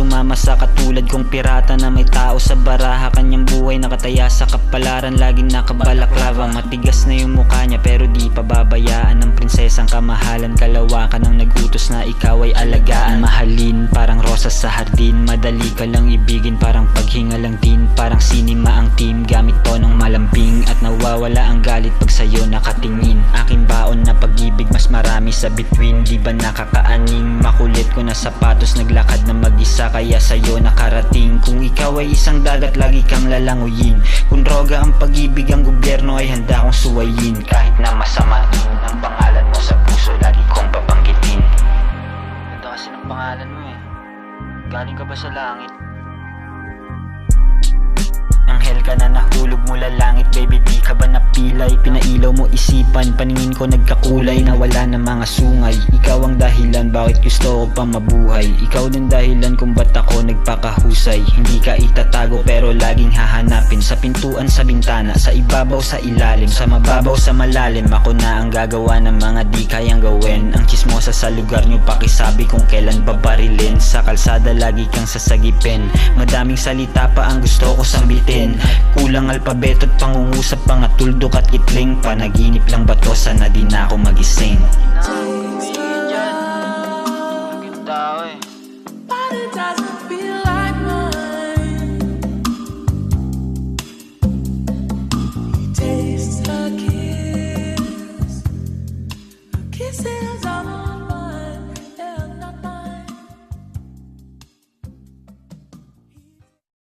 sumama sa katulad kong pirata na may tao sa baraha. Kanyang buhay nakataya sa kapalaran, laging nakabalaklava. Matigas na yung mukha niya pero di pababayaan ng prinsesang kamahalan. Kalawakan ang nagutos na ikaw ay alagaan. Mahalin parang rosas sa hardin, madali ka lang ibigin parang paghinga lang din. Parang sinima ang team gamit tonong malambing, at nawawala ang galit pag sa'yo nakatingin. Aking baon na pag-ibig mas marami sa bituin, di ba nakakaaning? Makulit ko na sapatos, naglakad na mag-isa kaya sa'yo nakarating. Kung ikaw ay isang dagat lagi kang lalanguyin, kung droga ang pag-ibig ang gobyerno ay handa kong suwayin. Kahit na masamain ang pangalan mo sa puso, lagi kong babanggitin. Ganda kasi ng pangalan mo eh. Galing ka ba sa langit? Anghel ka na nahulog mula langit, baby di ka ba napilay? Pinailaw mo isipan, paningin ko nagkakulay, nawala na mga sungay. Ikaw ang dahilan bakit gusto ko pa mabuhay. Ikaw din dahilan kung ba't ako nagpakahusay. Hindi ka itatago pero laging hahanapin, sa pintuan, sa bintana, sa ibabaw, sa ilalim, sa mababaw, sa malalim. Ako na ang gagawa ng mga di kayang gawin. Ang chismosa sa lugar nyo pakisabi kung kailan babarilin. Sa kalsada lagi kang sasagipin, madaming salita pa ang gusto ko sambitin. Kulang alpabeto at pangungusap, mga tuldok at itling. Panaginip lang ba to? Sana di na ako magising. Tastes a kiss, a kiss.